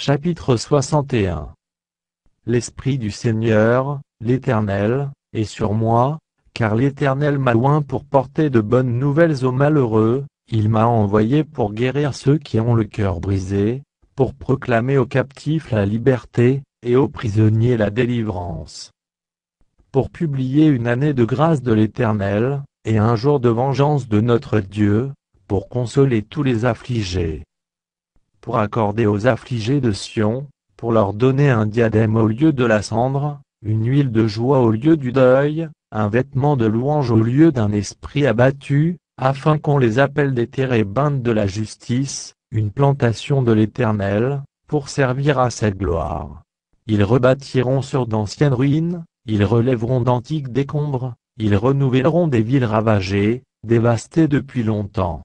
Chapitre 61. L'Esprit du Seigneur, l'Éternel, est sur moi, car l'Éternel m'a oint pour porter de bonnes nouvelles aux malheureux, il m'a envoyé pour guérir ceux qui ont le cœur brisé, pour proclamer aux captifs la liberté, et aux prisonniers la délivrance. Pour publier une année de grâce de l'Éternel, et un jour de vengeance de notre Dieu, pour consoler tous les affligés. Pour accorder aux affligés de Sion, pour leur donner un diadème au lieu de la cendre, une huile de joie au lieu du deuil, un vêtement de louange au lieu d'un esprit abattu, afin qu'on les appelle des térébintes de la justice, une plantation de l'Éternel, pour servir à cette gloire. Ils rebâtiront sur d'anciennes ruines, ils relèveront d'antiques décombres, ils renouvelleront des villes ravagées, dévastées depuis longtemps.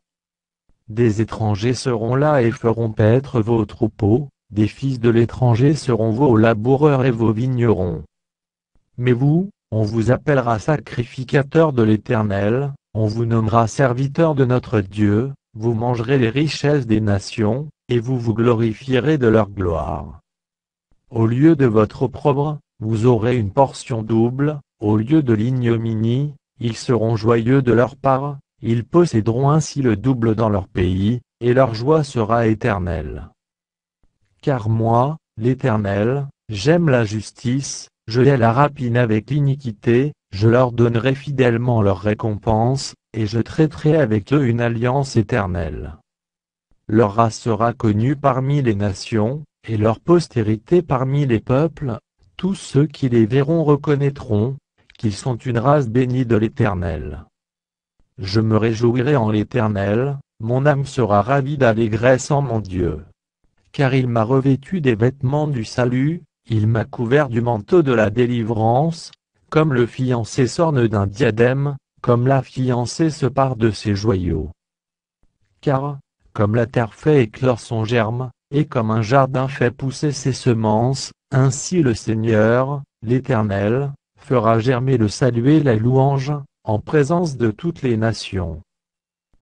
Des étrangers seront là et feront paître vos troupeaux, des fils de l'étranger seront vos laboureurs et vos vignerons. Mais vous, on vous appellera sacrificateurs de l'Éternel, on vous nommera serviteurs de notre Dieu, vous mangerez les richesses des nations, et vous vous glorifierez de leur gloire. Au lieu de votre opprobre, vous aurez une portion double, au lieu de l'ignominie, ils seront joyeux de leur part, ils posséderont ainsi le double dans leur pays, et leur joie sera éternelle. Car moi, l'Éternel, j'aime la justice, je hais la rapine avec l'iniquité, je leur donnerai fidèlement leur récompense, et je traiterai avec eux une alliance éternelle. Leur race sera connue parmi les nations, et leur postérité parmi les peuples, tous ceux qui les verront reconnaîtront, qu'ils sont une race bénie de l'Éternel. Je me réjouirai en l'Éternel, mon âme sera ravie d'allégresse en mon Dieu. Car il m'a revêtu des vêtements du salut, il m'a couvert du manteau de la délivrance, comme le fiancé s'orne d'un diadème, comme la fiancée se pare de ses joyaux. Car, comme la terre fait éclore son germe, et comme un jardin fait pousser ses semences, ainsi le Seigneur, l'Éternel, fera germer le salut et la louange, en présence de toutes les nations.